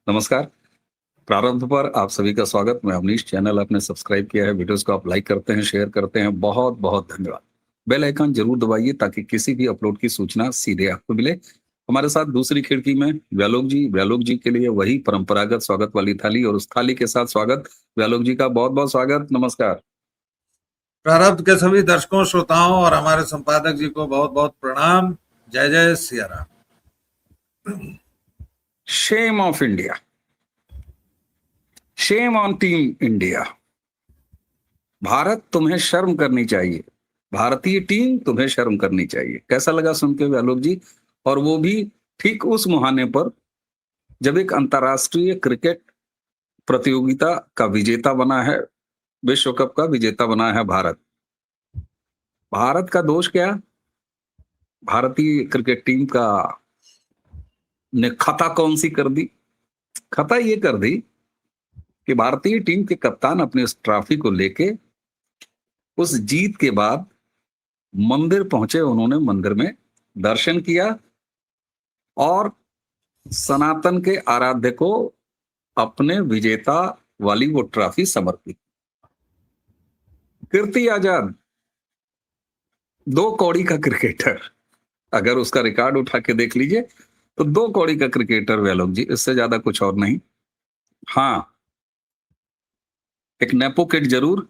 नमस्कार। प्रारंभ पर आप सभी का स्वागत। मैं अवनीश। चैनल आपने सब्सक्राइब किया है, वीडियोस को आप लाइक करते हैं, शेयर करते हैं, बहुत बहुत धन्यवाद। बेल आइकन जरूर दबाइए ताकि किसी भी अपलोड की सूचना सीधे आपको मिले। हमारे साथ दूसरी खिड़की में व्यालोक जी के लिए वही परंपरागत स्वागत वाली थाली और उस थाली के साथ स्वागत। व्यालोक जी का बहुत बहुत स्वागत। नमस्कार। प्रारब्ध के सभी दर्शकों, श्रोताओं और हमारे संपादक जी को बहुत बहुत प्रणाम। जय जय Siya Ram. Shame of India, shame on team India. Bharat, तुम्हें शर्म करनी चाहिए। भारतीय टीम, तुम्हें शर्म करनी चाहिए। कैसा लगा सुन के व्यालोक जी? और वो भी ठीक उस मुहाने पर जब एक अंतर्राष्ट्रीय क्रिकेट प्रतियोगिता का विजेता बना है, विश्व कप का विजेता बना है भारत। भारत का दोष क्या? भारतीय क्रिकेट टीम का ने खता कौन सी कर दी? खता ये कर दी कि भारतीय टीम के कप्तान अपने उस ट्रॉफी को लेके उस जीत के बाद मंदिर पहुंचे। उन्होंने मंदिर में दर्शन किया और सनातन के आराध्य को अपने विजेता वाली वो ट्रॉफी समर्पित। कीर्ति आजाद 2 कौड़ी का क्रिकेटर, अगर उसका रिकॉर्ड उठा के देख लीजिए तो 2 कौड़ी का क्रिकेटर व्यालोक जी, इससे ज्यादा कुछ और नहीं। हाँ, एक नेपो किड जरूर।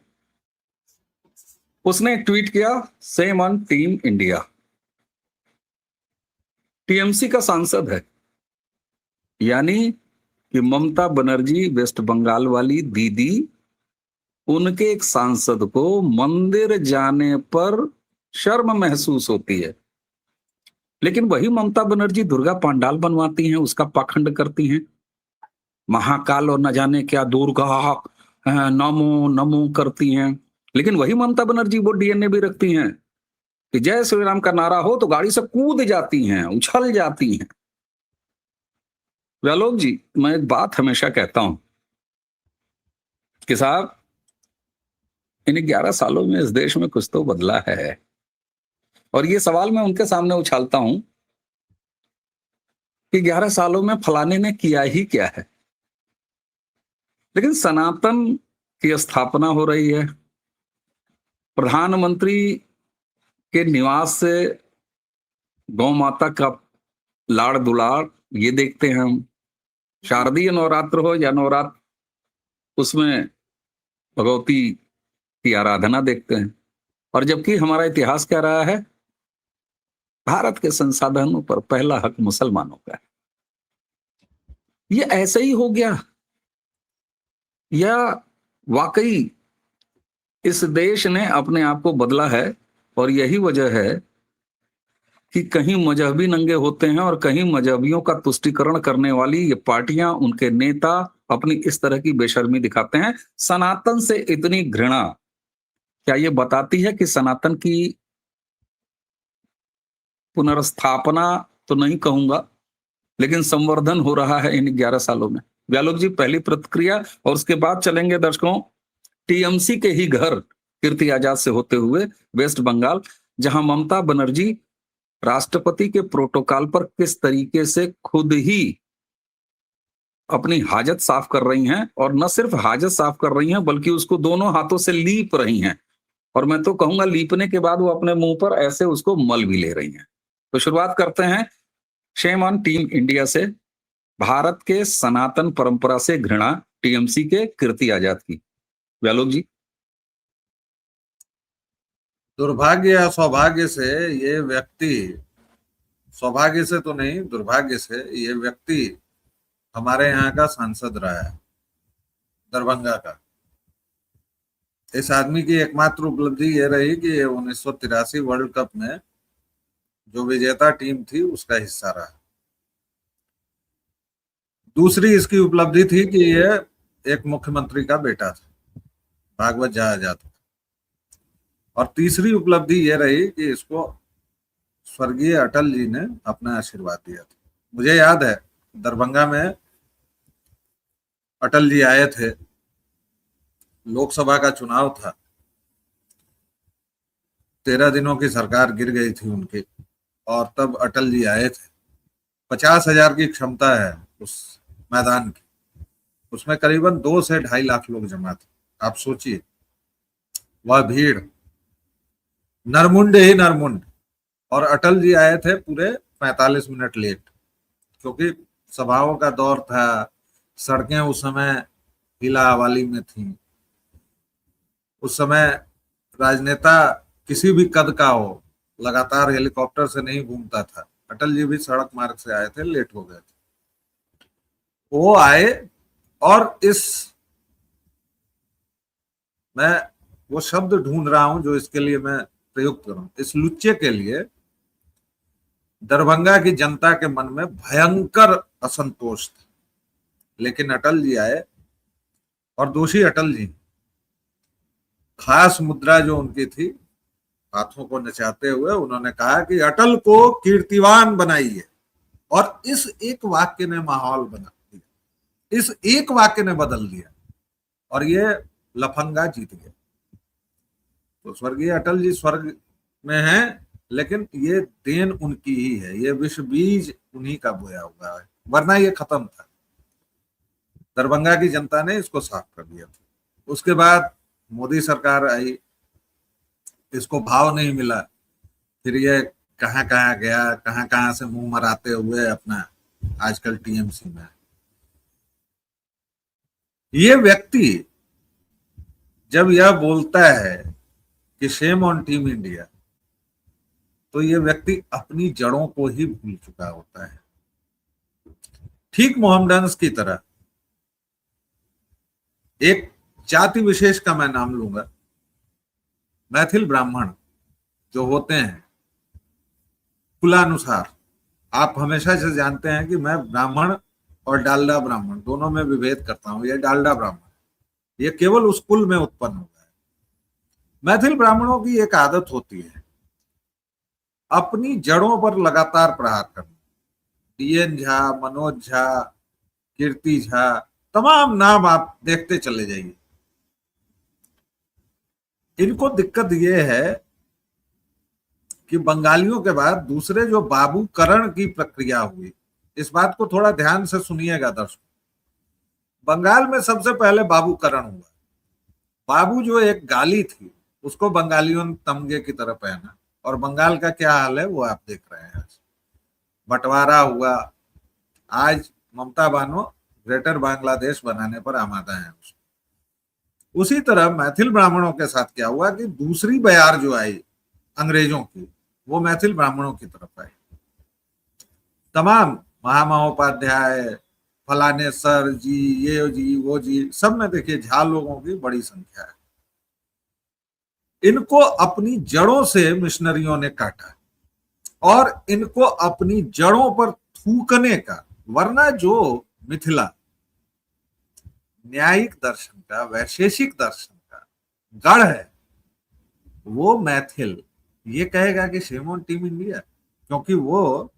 उसने एक ट्वीट किया, same on team India. TMC का सांसद है, यानी कि ममता बनर्जी वेस्ट बंगाल वाली दीदी, उनके एक सांसद को मंदिर जाने पर शर्म महसूस होती है। लेकिन वही ममता बनर्जी दुर्गा पंडाल बनवाती हैं, उसका पाखंड करती हैं। महाकाल और न जाने क्या दुर्गा नमो नमो करती हैं। लेकिन वही ममता बनर्जी वो डीएनए भी रखती हैं कि जय श्री राम का नारा हो तो गाड़ी से कूद जाती हैं, उछल जाती हैं। व्यालोक जी, मैं एक बात हमेशा कहता हूं कि साहब, इन 11 सालों में इस देश में कुछ तो बदला है। और ये सवाल मैं उनके सामने उछालता हूं कि 11 सालों में फलाने ने किया ही क्या है। लेकिन सनातन की स्थापना हो रही है, प्रधानमंत्री के निवास से गौ माता का लाड़ दुलार ये देखते हैं हम। शारदीय नवरात्र हो या नवरात्र, उसमें भगवती की आराधना देखते हैं। और जबकि हमारा इतिहास क्या रहा है, भारत के संसाधनों पर पहला हक मुसलमानों का है। ये ऐसे ही हो गया या वाकई इस देश ने अपने आप को बदला है? और यही वजह है कि कहीं मजहबी नंगे होते हैं और कहीं मजहबियों का तुष्टीकरण करने वाली ये पार्टियां, उनके नेता अपनी इस तरह की बेशर्मी दिखाते हैं। सनातन से इतनी घृणा क्या ये बताती है कि सनातन की पुनर्स्थापना तो नहीं कहूंगा, लेकिन संवर्धन हो रहा है इन 11 सालों में? व्यालोक जी, पहली प्रतिक्रिया, और उसके बाद चलेंगे दर्शकों टीएमसी के ही घर कीर्ति आजाद से होते हुए वेस्ट बंगाल, जहां ममता बनर्जी राष्ट्रपति के प्रोटोकॉल पर किस तरीके से खुद ही अपनी हाजत साफ कर रही हैं। और न सिर्फ हाजत साफ कर रही हैं बल्कि उसको दोनों हाथों से लीप रही हैं। और मैं तो कहूंगा लीपने के बाद वो अपने मुंह पर ऐसे उसको मल भी ले रही हैं। तो शुरुआत करते हैं शेम ऑन टीम इंडिया से। भारत के सनातन परंपरा से घृणा, टीएमसी के कीर्ति आजाद की। व्यालोक जी। दुर्भाग्य या सौभाग्य से ये व्यक्ति, सौभाग्य से तो नहीं, दुर्भाग्य से ये व्यक्ति हमारे यहाँ का सांसद रहा है, दरभंगा का। इस आदमी की एकमात्र उपलब्धि ये रही कि ये 1983 वर्ल्ड कप में जो विजेता टीम थी उसका हिस्सा रहा। दूसरी इसकी उपलब्धि थी कि ये एक मुख्यमंत्री का बेटा था, भागवत जहाजा था। और तीसरी उपलब्धि ये रही कि इसको स्वर्गीय अटल जी ने अपना आशीर्वाद दिया था। मुझे याद है दरभंगा में अटल जी आए थे, लोकसभा का चुनाव था, 13 दिनों की सरकार गिर गई थी उनकी, और तब अटल जी आए थे। 50,000 की क्षमता है उस मैदान की। उसमें करीबन 2 से 2.5 लाख लोग जमा थे। आप सोचिए, वह भीड़, नरमुंड ही नरमुंड। और अटल जी आए थे पूरे 45 मिनट लेट, क्योंकि सभाओं का दौर था, सड़कें उस समय हिला हवाली में थी। उस समय राजनेता किसी भी कद का हो, लगातार हेलीकॉप्टर से नहीं घूमता था। अटल जी भी सड़क मार्ग से आए थे, लेट हो गए थे। वो आए और मैं वो शब्द ढूंढ रहा हूं जो इसके लिए मैं प्रयुक्त करूं, इस लुच्चे के लिए दरभंगा की जनता के मन में भयंकर असंतोष था। लेकिन अटल जी आए और दोषी अटल जी, खास मुद्रा जो उनकी थी, हाथों को नचाते हुए उन्होंने कहा कि अटल को कीर्तिवान बनाइए। और इस एक वाक्य ने माहौल बना दिया, इस एक वाक्य ने बदल दिया और ये लफंगा जीत गया। तो स्वर्गीय अटल जी स्वर्ग में हैं, लेकिन ये देन उनकी ही है, ये विश्व बीज उन्हीं का बोया हुआ है, वरना ये खत्म था। दरभंगा की जनता ने इसको साफ कर दिया था। उसके बाद मोदी सरकार आई, इसको भाव नहीं मिला, फिर ये कहां कहां गया, कहां कहां से मुंह मराते हुए अपना आजकल टीएमसी में। ये व्यक्ति जब यह बोलता है कि शेम ऑन टीम इंडिया, तो ये व्यक्ति अपनी जड़ों को ही भूल चुका होता है। ठीक मोहम्मडन्स की तरह एक जाति विशेष का मैं नाम लूंगा, मैथिल ब्राह्मण जो होते हैं कुलानुसार। आप हमेशा से जानते हैं कि मैं ब्राह्मण और डालडा ब्राह्मण दोनों में विभेद करता हूं। ये डालडा ब्राह्मण, ये केवल उस कुल में उत्पन्न हुआ है। मैथिल ब्राह्मणों की एक आदत होती है अपनी जड़ों पर लगातार प्रहार करना। डीएन झा, मनोज झा, कीर्ति झा, तमाम नाम आप देखते चले जाइए। इनको दिक्कत यह है कि बंगालियों के बाद दूसरे जो बाबूकरण की प्रक्रिया हुई, इस बात को थोड़ा ध्यान से सुनिएगा दर्शक। बंगाल में सबसे पहले बाबूकरण हुआ। बाबू जो एक गाली थी, उसको बंगालियों ने तमगे की तरह पहना, और बंगाल का क्या हाल है वो आप देख रहे हैं। आज बंटवारा हुआ, आज ममता बानो ग्रेटर बांग्लादेश बनाने पर आमादा है। उसी तरह मैथिल ब्राह्मणों के साथ क्या हुआ कि दूसरी बयार जो आई अंग्रेजों की, वो मैथिल ब्राह्मणों की तरफ आई। तमाम महामहोपाध्याय, फलाने सर जी, ये जी, वो जी, सब में देखिए झा लोगों की बड़ी संख्या है। इनको अपनी जड़ों से मिशनरियों ने काटा और इनको अपनी जड़ों पर थूकने का, वरना जो मिथिला न्यायिक दर्शन का, वैशेषिक दर्शन का गढ़ है, वो मैथिल ये कहेगा कि शेम ऑन टीम इंडिया, क्योंकि वो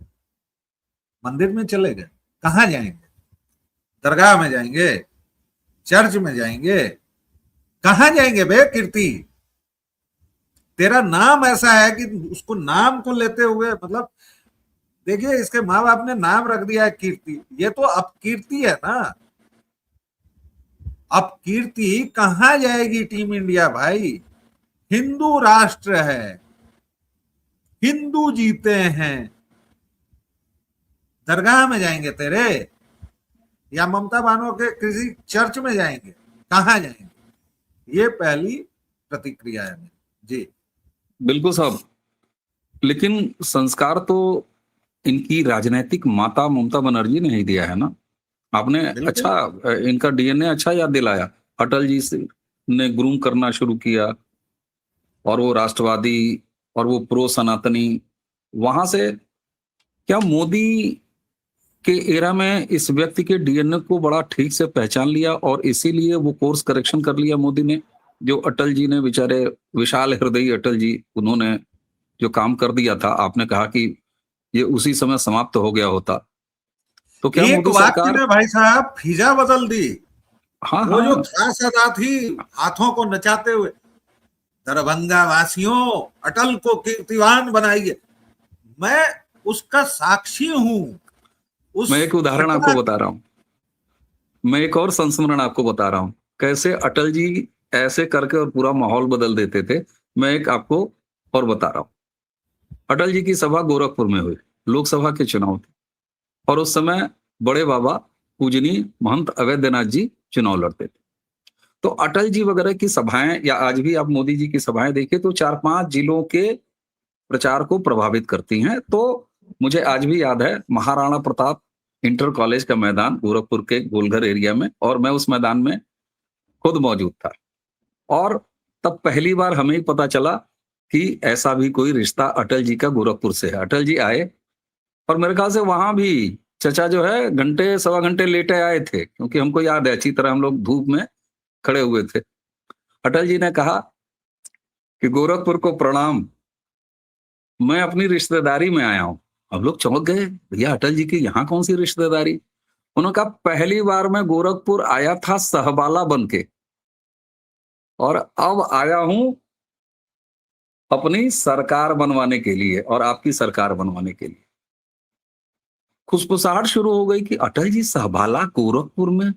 मंदिर में चले गए। कहां जाएंगे? दरगाह में जाएंगे? चर्च में जाएंगे? कहां जाएंगे बे कीर्ति? तेरा नाम ऐसा है कि उसको नाम को लेते हुए, मतलब देखिए इसके माँ बाप ने नाम रख दिया है कीर्ति, ये तो अपकीर्ति है ना। अपकीर्ति कहां जाएगी टीम इंडिया भाई? हिंदू राष्ट्र है, हिंदू जीते हैं। दरगाह में जाएंगे तेरे, या ममता बानो के किसी चर्च में जाएंगे? कहां जाएंगे? ये पहली प्रतिक्रिया है मेरी। जी बिल्कुल साहब, लेकिन संस्कार तो इनकी राजनीतिक माता ममता बनर्जी ने ही दिया है ना। आपने अच्छा, इनका डीएनए अच्छा याद दिलाया। अटल जी से ने ग्रूम करना शुरू किया, और वो राष्ट्रवादी और वो प्रो सनातनी, वहां से क्या मोदी के एरा में इस व्यक्ति के डीएनए को बड़ा ठीक से पहचान लिया, और इसीलिए वो कोर्स करेक्शन कर लिया मोदी ने। जो अटल जी ने, बेचारे विशाल हृदयी अटल जी, उन्होंने जो काम कर दिया था, आपने कहा कि ये उसी समय समाप्त हो गया होता। तो क्या एक मोदी वाक्य सरकार, ने भाई साहब फिजा बदल दी। हाँ वो जो हाँ, खास अदा थी हाथों को नचाते हुए, दरभंगा वासियों अटल को कीर्तिवान बनाइए, मैं उसका साक्षी हूं। उस मैं एक उदाहरण घटना, आपको बता रहा हूं। मैं एक और संस्मरण आपको बता रहा हूँ, कैसे अटल जी ऐसे करके और पूरा माहौल बदल देते थे। मैं एक आपको और बता रहा हूँ। अटल जी की सभा गोरखपुर में हुई, लोकसभा के चुनाव थे और उस समय बड़े बाबा पूजनीय महंत अवैधनाथ जी चुनाव लड़ते थे। तो अटल जी वगैरह की सभाएं या आज भी आप मोदी जी की सभाएं देखिए तो 4-5 जिलों के प्रचार को प्रभावित करती हैं। तो मुझे आज भी याद है महाराणा प्रताप इंटर कॉलेज का मैदान गोरखपुर के गोलघर एरिया में, और मैं उस मैदान में खुद मौजूद था। और तब पहली बार हमें ही पता चला कि ऐसा भी कोई रिश्ता अटल जी का गोरखपुर से है। अटल जी आए और मेरे ख्याल से वहां भी चचा जो है घंटे सवा घंटे लेटे आए थे, क्योंकि हमको याद है अच्छी तरह हम लोग धूप में खड़े हुए थे। अटल जी ने कहा कि गोरखपुर को प्रणाम, मैं अपनी रिश्तेदारी में आया हूं। हम लोग चौंक गए, भैया अटल जी की यहाँ कौन सी रिश्तेदारी। उन्होंने कहा पहली बार मैं गोरखपुर आया था सहबाला बन के, और अब आया हूं अपनी सरकार बनवाने के लिए और आपकी सरकार बनवाने के लिए। खुसफुसाहट शुरू हो गई कि अटल जी सहबाला गोरखपुर में,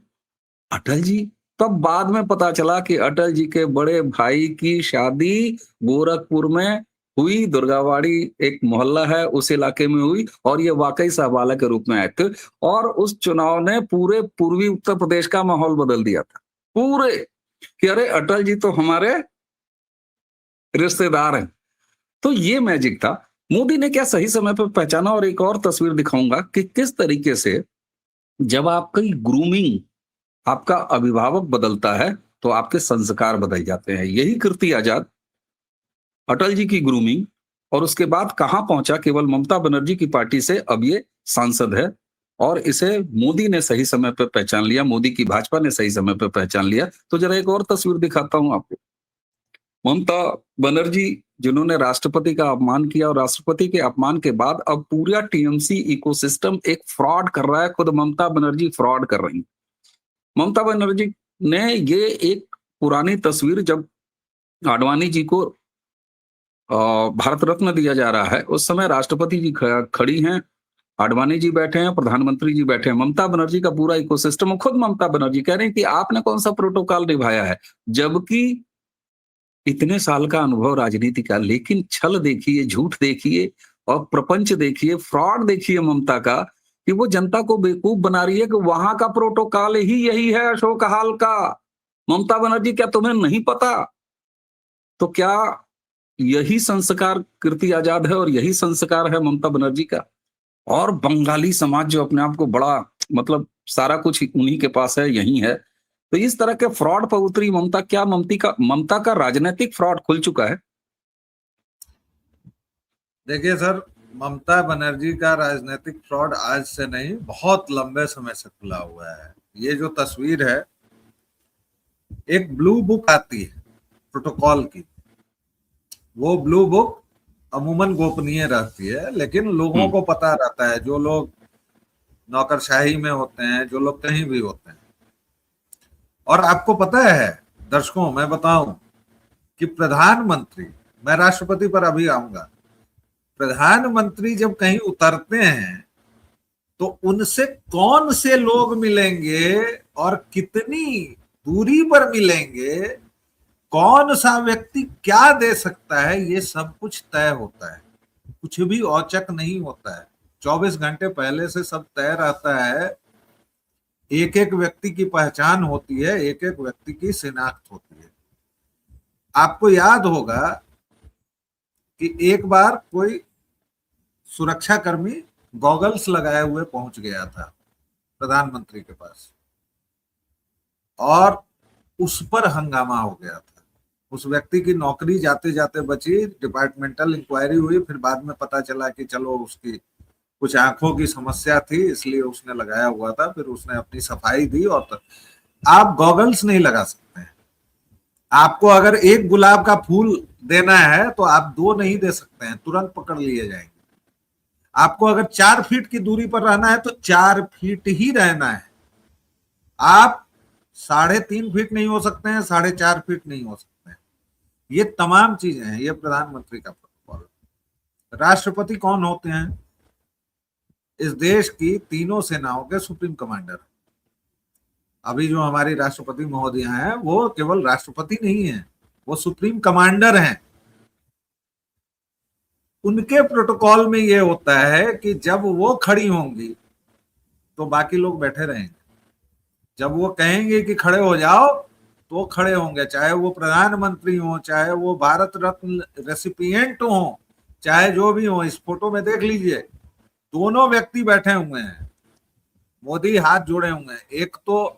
अटल जी। तब बाद में पता चला कि अटल जी के बड़े भाई की शादी गोरखपुर में हुई। दुर्गावाड़ी एक मोहल्ला है, उस इलाके में हुई, और ये वाकई सहबाला के रूप में आए थे। और उस चुनाव ने पूरे पूर्वी उत्तर प्रदेश का माहौल बदल दिया था, पूरे, कि अरे अटल जी तो हमारे रिश्तेदार हैं। तो ये मैजिक था। मोदी ने क्या सही समय पर पहचाना। और एक और तस्वीर दिखाऊंगा कि किस तरीके से जब आपकी ग्रूमिंग, आपका अभिभावक बदलता है तो आपके संस्कार बदल जाते हैं। यही कीर्ति आजाद, अटल जी की ग्रूमिंग, और उसके बाद कहां पहुंचा, केवल ममता बनर्जी की पार्टी से अब ये सांसद है। और इसे मोदी ने सही समय पर पहचान लिया, मोदी की भाजपा ने सही समय पर पहचान लिया। तो जरा एक और तस्वीर दिखाता हूं आपको। ममता बनर्जी जिन्होंने राष्ट्रपति का अपमान किया, और राष्ट्रपति के अपमान के बाद अब पूरा टीएमसी इकोसिस्टम एक फ्रॉड कर रहा है। खुद ममता बनर्जी फ्रॉड कर रही हैं। ममता बनर्जी ने ये एक पुरानी तस्वीर, जब आडवाणी जी को भारत रत्न दिया जा रहा है, उस समय राष्ट्रपति जी खड़ी हैं, आडवाणी जी बैठे हैं, प्रधानमंत्री जी बैठे हैं, ममता बनर्जी का पूरा इकोसिस्टम, और खुद ममता बनर्जी कह रहे हैं कि आपने कौन सा प्रोटोकॉल निभाया है, जबकि इतने साल का अनुभव राजनीति का। लेकिन छल देखिए, झूठ देखिए और प्रपंच देखिए, फ्रॉड देखिए ममता का, कि वो जनता को बेवकूफ बना रही है कि वहां का प्रोटोकॉल ही यही है अशोक हाल का। ममता बनर्जी, क्या तुम्हें नहीं पता? तो क्या यही संस्कार कीर्ति आजाद है और यही संस्कार है ममता बनर्जी का? और बंगाली समाज जो अपने आप को बड़ा, मतलब सारा कुछ उन्हीं के पास है, यही है। तो इस तरह के फ्रॉड पर उतरी ममता। क्या ममता का राजनीतिक फ्रॉड खुल चुका है? देखिए सर, ममता बनर्जी का राजनीतिक फ्रॉड आज से नहीं, बहुत लंबे समय से खुला हुआ है। ये जो तस्वीर है, एक ब्लू बुक आती है प्रोटोकॉल की, वो ब्लू बुक अमूमन गोपनीय रहती है, लेकिन लोगों को पता रहता है, जो लोग नौकरशाही में होते हैं, जो लोग कहीं भी होते हैं। और आपको पता है दर्शकों, मैं बताऊं कि प्रधानमंत्री, मैं राष्ट्रपति पर अभी आऊंगा, प्रधानमंत्री जब कहीं उतरते हैं तो उनसे कौन से लोग मिलेंगे और कितनी दूरी पर मिलेंगे, कौन सा व्यक्ति क्या दे सकता है, ये सब कुछ तय होता है। कुछ भी औचक नहीं होता है। 24 घंटे पहले से सब तय रहता है। एक एक व्यक्ति की पहचान होती है, एक एक व्यक्ति की शिनाख्त होती है। आपको याद होगा कि एक बार कोई सुरक्षाकर्मी गॉगल्स लगाए हुए पहुंच गया था प्रधानमंत्री के पास, और उस पर हंगामा हो गया था। उस व्यक्ति की नौकरी जाते जाते बची, डिपार्टमेंटल इंक्वायरी हुई, फिर बाद में पता चला कि चलो उसकी कुछ आंखों की समस्या थी, इसलिए उसने लगाया हुआ था। फिर उसने अपनी सफाई दी। और आप गॉगल्स नहीं लगा सकते हैं। आपको अगर एक गुलाब का फूल देना है तो आप 2 नहीं दे सकते हैं, तुरंत पकड़ लिए जाएंगे। आपको अगर 4 फीट की दूरी पर रहना है तो 4 फीट ही रहना है। आप 3.5 फीट नहीं हो सकते हैं, 4.5 फीट नहीं हो सकते हैं। ये तमाम चीजें हैं, ये प्रधानमंत्री का प्रोटोकॉल। राष्ट्रपति कौन होते हैं? इस देश की तीनों सेनाओं के सुप्रीम कमांडर। अभी जो हमारी राष्ट्रपति महोदया हैं वो केवल राष्ट्रपति नहीं है, वो सुप्रीम कमांडर हैं। उनके प्रोटोकॉल में ये होता है कि जब वो खड़ी होंगी तो बाकी लोग बैठे रहेंगे, जब वो कहेंगे कि खड़े हो जाओ तो खड़े होंगे, चाहे वो प्रधानमंत्री हो, चाहे वो भारत रत्न रेसिपिएंट हो, चाहे जो भी हो। इस फोटो में देख लीजिए, दोनों व्यक्ति बैठे हुए हैं, मोदी हाथ जोड़े हुए हैं। एक तो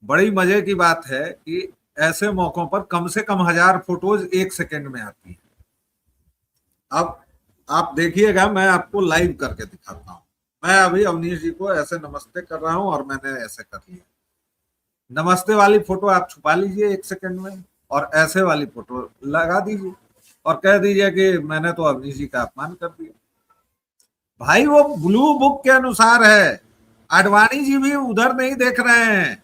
बड़ी मजे की बात है कि ऐसे मौकों पर कम से कम 1000 फोटोज 1 सेकेंड में आती है। अब आप देखिएगा, मैं आपको लाइव करके दिखाता हूं। मैं अभी अवनीश जी को ऐसे नमस्ते कर रहा हूं और मैंने ऐसे कर लिया। नमस्ते वाली फोटो आप छुपा लीजिए 1 सेकेंड में और ऐसे वाली फोटो लगा दीजिए और कह दीजिए कि मैंने तो अवनीश जी का अपमान कर दिया। भाई वो ब्लू बुक के अनुसार है, आडवाणी जी भी उधर नहीं देख रहे हैं,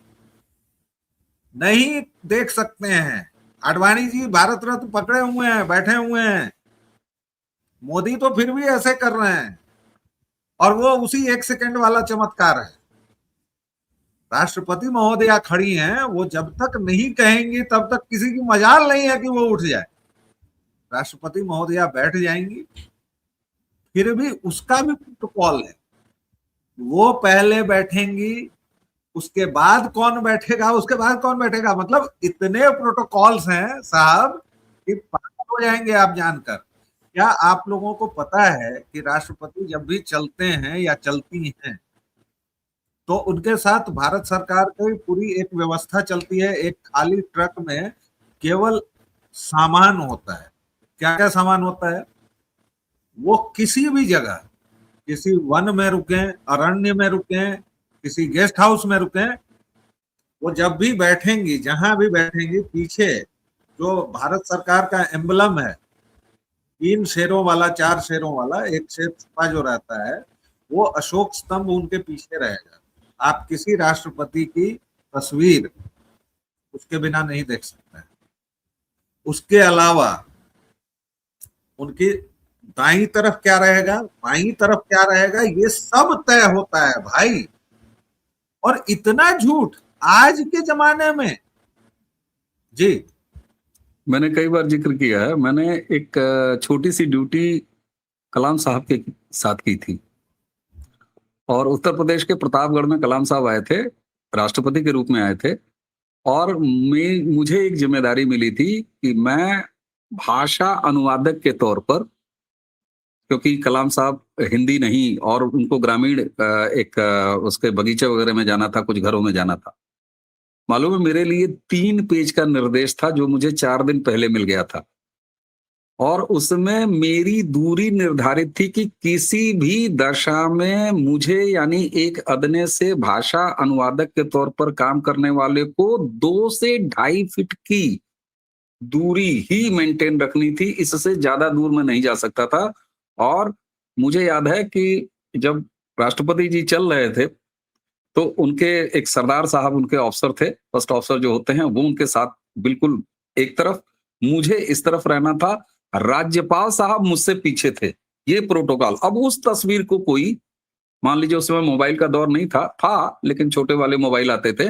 नहीं देख सकते हैं। आडवाणी जी भारत रत्न पकड़े हुए हैं, बैठे हुए हैं, मोदी तो फिर भी ऐसे कर रहे हैं और वो उसी 1 सेकेंड वाला चमत्कार है। राष्ट्रपति महोदया खड़ी हैं, वो जब तक नहीं कहेंगी तब तक किसी की मजाल नहीं है कि वो उठ जाए। राष्ट्रपति महोदया बैठ जाएंगी, फिर भी उसका भी प्रोटोकॉल है, वो पहले बैठेंगी, उसके बाद कौन बैठेगा, उसके बाद कौन बैठेगा। मतलब इतने प्रोटोकॉल्स हैं साहब कि पागल हो जाएंगे आप जानकर। क्या आप लोगों को पता है कि राष्ट्रपति जब भी चलते हैं या चलती हैं तो उनके साथ भारत सरकार की पूरी एक व्यवस्था चलती है। एक खाली ट्रक में केवल सामान होता है। क्या क्या सामान होता है? वो किसी भी जगह, किसी वन में रुके, अरण्य में रुके, किसी गेस्ट हाउस में रुके, वो जब भी बैठेंगी, जहां भी बैठेंगी, पीछे जो भारत सरकार का एम्बलम है, 3 शेरों वाला, 4 शेरों वाला, एक शेर छुपा जो रहता है, वो अशोक स्तंभ उनके पीछे रहेगा। आप किसी राष्ट्रपति की तस्वीर उसके बिना नहीं देख सकते हैं। उसके अलावा उनकी दाईं तरफ क्या रहेगा, बाईं तरफ क्या रहेगा, ये सब तय होता है भाई। और इतना झूठ आज के जमाने में। जी, मैंने कई बार जिक्र किया है, मैंने एक छोटी सी ड्यूटी कलाम साहब के साथ की थी और उत्तर प्रदेश के प्रतापगढ़ में कलाम साहब आए थे, राष्ट्रपति के रूप में आए थे और मुझे एक जिम्मेदारी मिली थी कि मैं भाषा अनुवादक के तौर पर, क्योंकि कलाम साहब हिंदी नहीं और उनको ग्रामीण उसके बगीचे वगैरह में जाना था, कुछ घरों में जाना था। मालूम है, मेरे लिए 3 पेज का निर्देश था जो मुझे 4 दिन पहले मिल गया था और उसमें मेरी दूरी निर्धारित थी कि किसी भी दशा में मुझे, यानी एक अदने से भाषा अनुवादक के तौर पर काम करने वाले को 2 से 2.5 फीट की दूरी ही मेंटेन रखनी थी, इससे ज्यादा दूर में नहीं जा सकता था। और मुझे याद है कि जब राष्ट्रपति जी चल रहे थे तो उनके एक सरदार साहब, उनके ऑफिसर थे, फर्स्ट ऑफिसर जो होते हैं, वो उनके साथ बिल्कुल एक तरफ, मुझे इस तरफ रहना था, राज्यपाल साहब मुझसे पीछे थे। ये प्रोटोकॉल। अब उस तस्वीर को कोई, मान लीजिए उस समय मोबाइल का दौर नहीं था लेकिन छोटे वाले मोबाइल आते थे,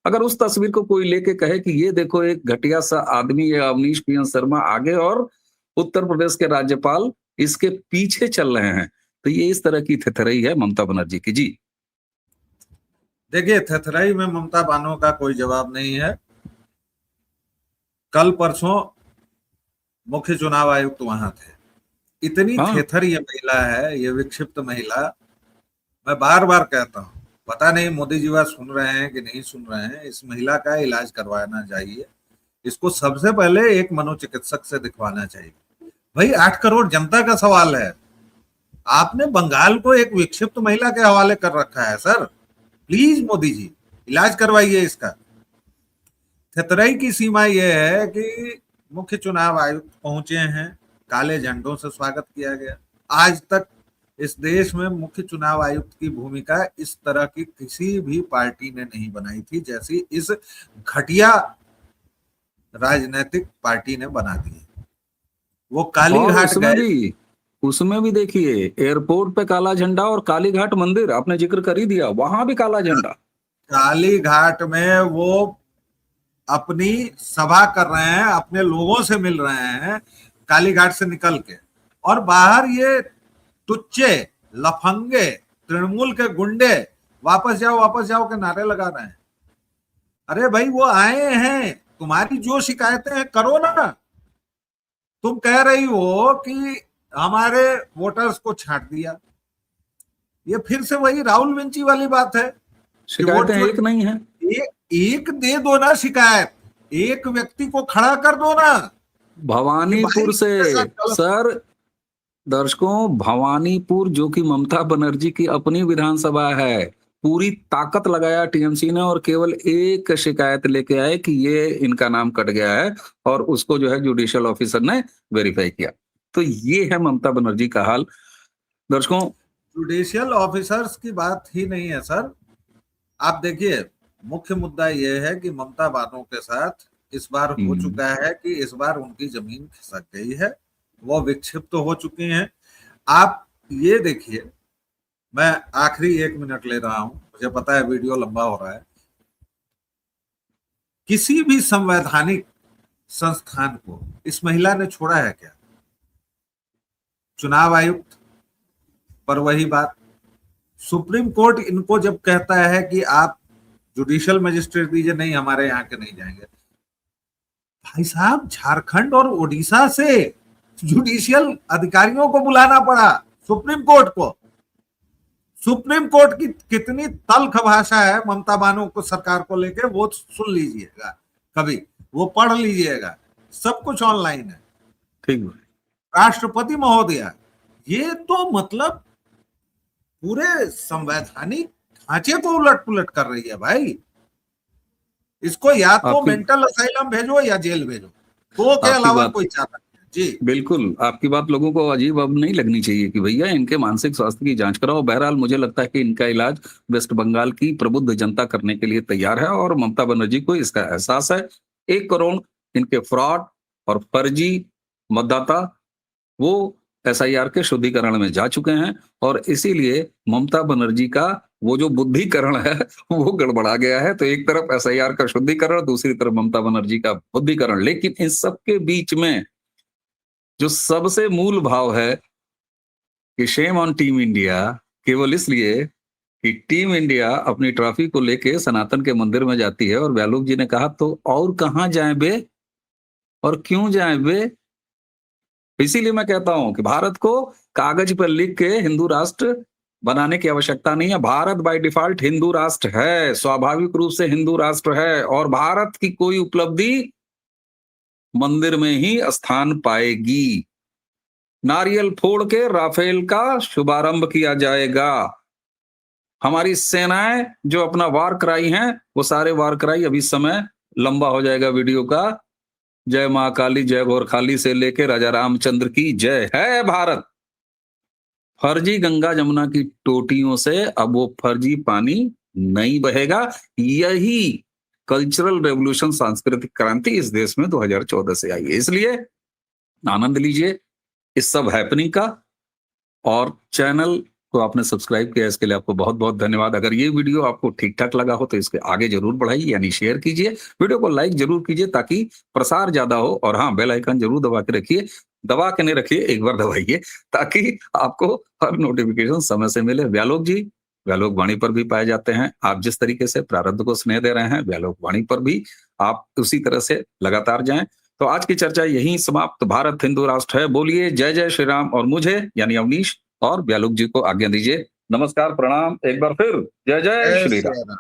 अगर उस तस्वीर को कोई लेके कहे कि ये देखो एक घटिया सा आदमी या अवनीश पीएन शर्मा आगे और उत्तर प्रदेश के राज्यपाल इसके पीछे चल रहे हैं, तो ये इस तरह की थेथरई है ममता बनर्जी की। जी देखिए, थेथराई में ममता बानो का कोई जवाब नहीं है। कल परसों मुख्य चुनाव आयुक्त वहां थे। इतनी थेथर ये महिला है, ये विक्षिप्त महिला। मैं बार बार कहता हूं, पता नहीं मोदी जी बात सुन रहे हैं कि नहीं सुन रहे हैं। इस महिला का इलाज करवाना चाहिए। इसको सबसे पहले एक मनोचिकित्सक से दिखवाना चाहिए। भाई 8 करोड़ जनता का सवाल है। आपने बंगाल को एक विक्षिप्त महिला के हवाले कर रखा है। सर प्लीज मोदी जी, इलाज करवाइए इसका। थेथराई की सीमा यह है कि मुख्य चुनाव आयुक्त पहुंचे हैं, काले झंडों से स्वागत किया गया। आज तक इस देश में मुख्य चुनाव आयुक्त की भूमिका इस तरह की किसी भी पार्टी ने नहीं बनाई थी जैसी इस घटिया राजनीतिक पार्टी ने बना दी। वो कालीघाट गए, उसमें भी देखिए एयरपोर्ट पे काला झंडा और कालीघाट मंदिर, आपने जिक्र कर ही दिया, वहां भी काला झंडा। काली घाट में वो अपनी सभा कर रहे हैं, अपने लोगों से मिल रहे हैं काली घाट से निकल के, और बाहर ये टुच्चे लफंगे तृणमूल के गुंडे वापस जाओ के नारे लगा रहे हैं। अरे भाई वो आए हैं, तुम्हारी जो शिकायतें हैं करो ना। तुम कह रही हो कि हमारे वोटर्स को छांट दिया, ये फिर से वही राहुल विंची वाली बात है। शिकायतें एक नहीं है, एक दे दो ना शिकायत, एक व्यक्ति को खड़ा कर दो ना। भवानीपुर से सर, दर्शकों, भवानीपुर जो कि ममता बनर्जी की अपनी विधानसभा है, पूरी ताकत लगाया टीएमसी ने और केवल एक शिकायत लेके आए कि ये इनका नाम कट गया है और उसको जो है जुडिशियल ऑफिसर ने वेरीफाई किया। तो ये है ममता बनर्जी का हाल। दर्शकों, जुडिशियल ऑफिसर्स की बात ही नहीं है सर। आप देखिए, मुख्य मुद्दा यह है कि ममता बानों के साथ इस बार हो चुका है कि इस बार उनकी जमीन खिसक गई है, वो विक्षिप्त हो चुकी हैं। आप ये देखिए, मैं आखिरी 1 मिनट ले रहा हूं, मुझे पता है वीडियो लंबा हो रहा है। किसी भी संवैधानिक संस्थान को इस महिला ने छोड़ा है क्या? चुनाव आयुक्त पर वही बात, सुप्रीम कोर्ट इनको जब कहता है कि आप जुडिशियल मजिस्ट्रेट दीजिए, नहीं हमारे यहाँ के नहीं जाएंगे। भाई साहब, झारखंड और ओडिशा से जुडिशियल अधिकारियों को बुलाना पड़ा सुप्रीम कोर्ट को। सुप्रीम कोर्ट की कितनी तल्ख भाषा है ममता बानो को सरकार को लेके, वो सुन लीजिएगा, कभी वो पढ़ लीजिएगा, सब कुछ ऑनलाइन है। ठीक, राष्ट्रपति महोदया, ये तो मतलब पूरे संवैधानिक ढांचे को उलट पुलट कर रही है भाई। इसको या तो मेंटल असाइलम भेजो या जेल भेजो, तो के अलावा कोई चाहता नहीं। जी बिल्कुल, आपकी बात लोगों को अजीब अब नहीं लगनी चाहिए कि भैया इनके मानसिक स्वास्थ्य की जांच कराओ। बहरहाल मुझे लगता है कि इनका इलाज वेस्ट बंगाल की प्रबुद्ध जनता करने के लिए तैयार है और ममता बनर्जी को इसका एहसास है। 1 करोड़ इनके फ्रॉड और फर्जी मतदाता वो एसआईआर के शुद्धिकरण में जा चुके हैं और इसीलिए ममता बनर्जी का वो जो बुद्धिकरण है वो गड़बड़ा गया है। तो एक तरफ एसआईआर का शुद्धिकरण, दूसरी तरफ ममता बनर्जी का बुद्धिकरण। लेकिन इन सबके बीच में जो सबसे मूल भाव है कि शेम ऑन टीम इंडिया, केवल इसलिए कि टीम इंडिया अपनी ट्रॉफी को लेके सनातन के मंदिर में जाती है और व्यालोक जी ने कहा तो और कहां जाएं बे और क्यों जाएं बे। इसीलिए मैं कहता हूं कि भारत को कागज पर लिख के हिंदू राष्ट्र बनाने की आवश्यकता नहीं है। भारत बाय डिफॉल्ट हिंदू राष्ट्र है, स्वाभाविक रूप से हिंदू राष्ट्र है और भारत की कोई उपलब्धि मंदिर में ही स्थान पाएगी। नारियल फोड़ के राफेल का शुभारंभ किया जाएगा। हमारी सेनाएं जो अपना वार कराई हैं, वो सारे वार कराई, अभी समय लंबा हो जाएगा वीडियो का। जय मां काली, जय घोरखाली से लेके राजा रामचंद्र की जय है भारत। फर्जी गंगा जमुना की टोटियों से अब वो फर्जी पानी नहीं बहेगा। यही कल्चरल रेवोल्यूशन, सांस्कृतिक क्रांति इस देश में 2014 से आई है। इसलिए आनंद लीजिए इस सब हैपनिंग का और चैनल को आपने सब्सक्राइब किया, इसके लिए आपको बहुत बहुत धन्यवाद। अगर ये वीडियो आपको ठीक ठाक लगा हो तो इसके आगे जरूर बढ़ाइए, यानी शेयर कीजिए, वीडियो को लाइक जरूर कीजिए ताकि प्रसार ज्यादा हो। और हाँ, बेल आइकन जरूर दबा के रखिए, दबा के नहीं रखिए, एक बार दबाइए ताकि आपको हर नोटिफिकेशन समय से मिले। व्यालोक जी व्यालोक वाणी पर भी पाए जाते हैं। आप जिस तरीके से प्रारब्ध को स्नेह दे रहे हैं, व्यालोक वाणी पर भी आप उसी तरह से लगातार जाएं। तो आज की चर्चा यहीं समाप्त। भारत हिंदू राष्ट्र है। बोलिए जय जय श्री राम। और मुझे यानी अवनीश और व्यालोक जी को आज्ञा दीजिए। नमस्कार, प्रणाम, एक बार फिर जय जय श्री राम।